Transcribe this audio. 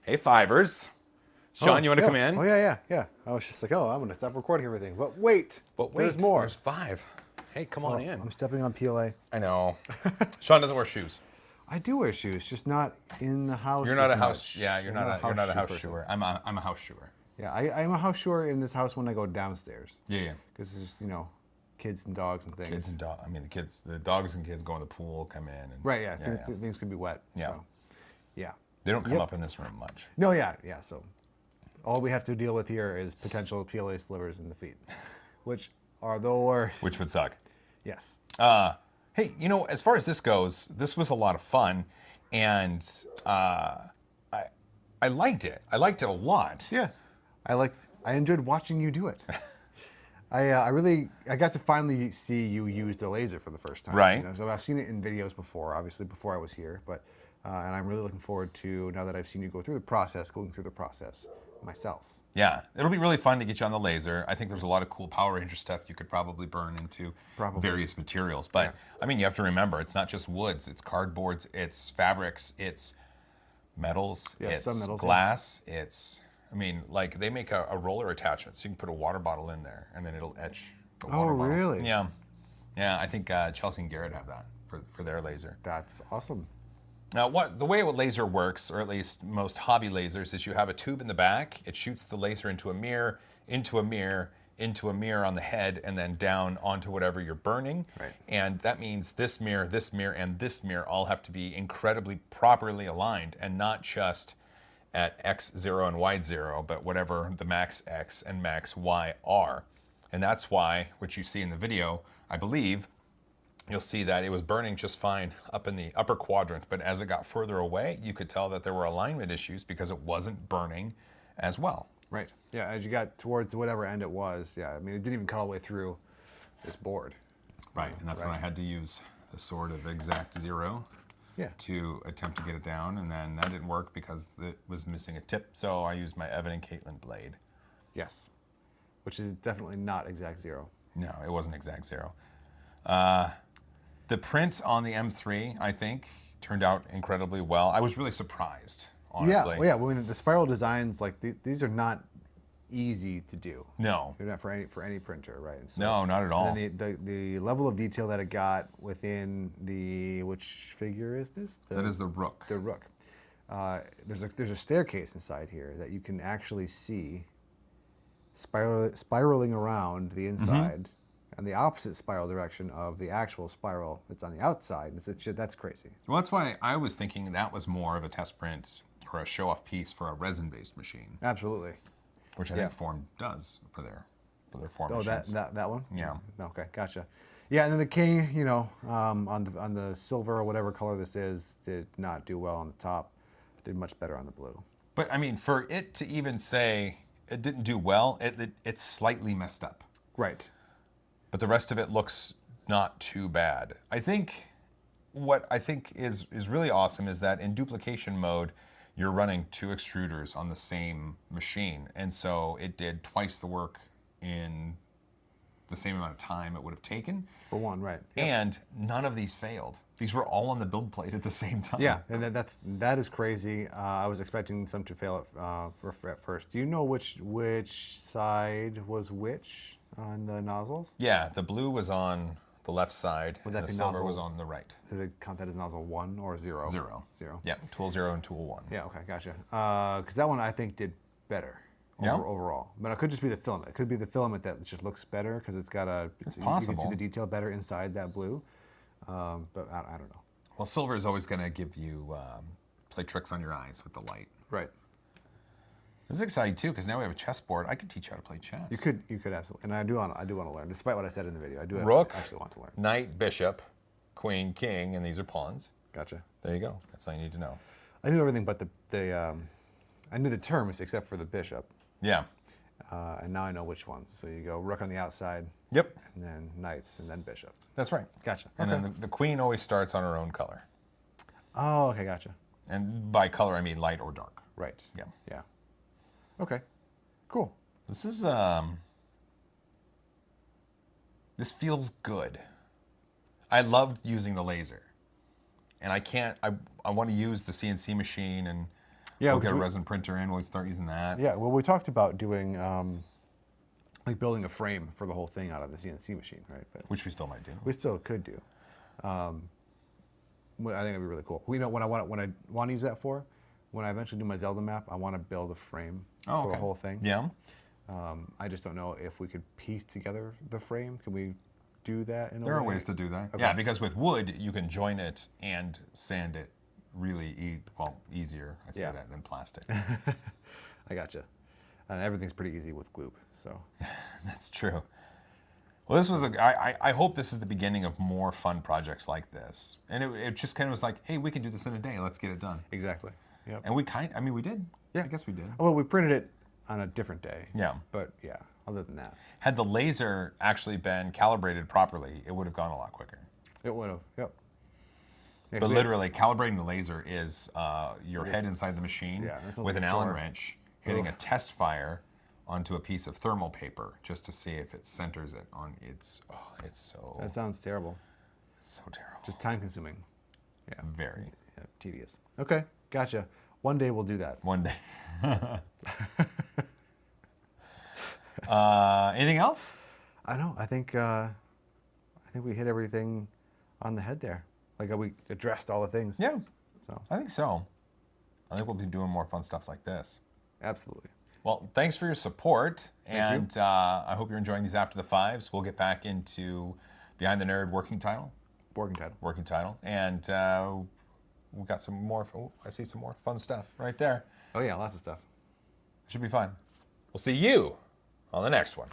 Hey, Fivers. Sean, you want to come in? Oh, yeah. I was just like, I'm going to stop recording everything. But wait, there's more. There's 5. Hey, come on in. I'm stepping on PLA. I know. Sean doesn't wear shoes. I do wear shoes, just not in the house. You're not a as house. much. Yeah, you're not a house person. shoer. I'm a house shoer. Yeah, I'm a house shoer in this house when I go downstairs. Yeah. Because there's kids and dogs and things. Kids and the dogs and kids go in the pool, come in. And, Right. Yeah. Things could be wet. Yeah. So, yeah. They don't come up in this room much. No. Yeah. So, all we have to deal with here is potential PLA slivers in the feet, which are the worst. Which would suck. Yes. Hey, as far as this goes, this was a lot of fun, and I liked it. I liked it a lot. Yeah. I enjoyed watching you do it. I got to finally see you use the laser for the first time. Right. So I've seen it in videos before, obviously before I was here, but and I'm really looking forward to, now that I've seen you going through the process myself. Yeah, it'll be really fun to get you on the laser. I think there's a lot of cool Power Ranger stuff you could probably burn into various materials. But I mean, you have to remember, it's not just woods, it's cardboards, it's fabrics, it's metals, it's some metals, glass, like they make a roller attachment, so you can put a water bottle in there and then it'll etch the water bottle. Really? Yeah. Yeah, I think Chelsea and Garrett have that for their laser. That's awesome. Now, the way a laser works, or at least most hobby lasers, is you have a tube in the back. It shoots the laser into a mirror, into a mirror, into a mirror on the head, and then down onto whatever you're burning. Right. And that means this mirror, and this mirror all have to be incredibly properly aligned, and not just at X0 and Y0, but whatever the max X and max Y are. And that's why, which you see in the video, I believe, you'll see that it was burning just fine up in the upper quadrant, but as it got further away, you could tell that there were alignment issues because it wasn't burning as well. Right. Yeah, as you got towards whatever end it was, it didn't even cut all the way through this board. Right, and that's when I had to use the sword of exact 0 to attempt to get it down, and then that didn't work because it was missing a tip, so I used my Evan and Caitlin blade. Yes, which is definitely not exact 0. No, it wasn't exact 0. The print on the M3, I think, turned out incredibly well. I was really surprised, honestly. Yeah, the spiral designs, like these are not easy to do. No. They're not for any printer, right? So, no, not at all. And then the level of detail that it got within which figure is this? That is the Rook. The Rook. There's a staircase inside here that you can actually see spiraling around the inside. And the opposite spiral direction of the actual spiral that's on the outside. That's crazy. Well, that's why I was thinking that was more of a test print or a show-off piece for a resin-based machine. Absolutely. Which I think Form does for their Form machines. that one? Yeah. Okay, gotcha. Yeah, and then the King, on the silver or whatever color this is, did not do well on the top. Did much better on the blue. But I mean, for it to even say it didn't do well, it's slightly messed up. Right. But the rest of it looks not too bad. I think what is really awesome is that in duplication mode, you're running 2 extruders on the same machine. And so it did twice the work in the same amount of time it would have taken. For one, right. Yep. And none of these failed. These were all on the build plate at the same time. Yeah, and that is crazy. I was expecting some to fail at first. Do you know which side was which on the nozzles? Yeah, the blue was on the left side, Would that and the be silver nozzle? was on the right. Does it count that as nozzle 1 or 0? 0. 0. Yeah, tool 0 and tool 1. Yeah, okay, gotcha. Because that one I think did better overall. But it could just be the filament. It could be the filament that just looks better because it's got It's you possible. can see the detail better inside that blue. But I don't know. Well, silver is always going to give you play tricks on your eyes with the light. Right. This is exciting too because now we have a chessboard. I could teach you how to play chess. You could absolutely, and I do want to learn. Despite what I said in the video, I do Rook, actually want to learn. Knight, Bishop, Queen, King, and these are pawns. Gotcha. There you go. That's all you need to know. I knew everything but I knew the terms except for the bishop. Yeah. And now I know which ones. So you go Rook on the outside. Yep. And then Knights, and then Bishop. That's right. Gotcha. And Okay. then the Queen always starts on her own color. Oh, okay, gotcha. And by color, I mean light or dark. Right. Yeah. Yeah. Okay. Cool. This is this feels good. I loved using the laser, and I want to use the CNC machine and Yeah, we'll get a because resin printer in. We'll start using that. Yeah, well, we talked about doing like building a frame for the whole thing out of the CNC machine, right? But Which we still might do. we still could do. Well, I think it'd be really cool. You know, when I want to use that for, when I eventually do my Zelda map, I want to build a frame for the whole thing. Yeah. I just don't know if we could piece together the frame. Can we do that in a way? There are ways to do that. Okay. Yeah, because with wood, you can join it and sand it really easier, I say Yeah. that, than plastic. I gotcha. And everything's pretty easy with glue, so. That's true. Well, this was I hope this is the beginning of more fun projects like this. And it just kind of was like, hey, we can do this in a day. Let's get it done. Exactly. Yep. And we we did. Yeah. I guess we did. Well, we printed it on a different day. Yeah. But yeah, other than that, Had the laser actually been calibrated properly, it would have gone a lot quicker. it would have. Yep. Yeah, But 'cause we- literally, calibrating the laser is your head inside the machine Yeah, that sounds with like an a Allen chore. wrench, hitting a test fire onto a piece of thermal paper just to see if it centers it on its. Oh, it's so That sounds terrible. terrible. Just time consuming. Yeah. Very. Yeah, tedious. Okay, gotcha. One day we'll do that. One day. Anything else? I know. I think we hit everything on the head there. Like we addressed all the things. Yeah, So I think so. I think we'll be doing more fun stuff like this. absolutely. Well, thanks for your support, you. and I hope you're enjoying these After the Fives. We'll get back into Behind the Nerd working title, and we've got some more. Oh, I see some more fun stuff right there. Oh yeah, lots of stuff. Should be fun. We'll see you on the next one.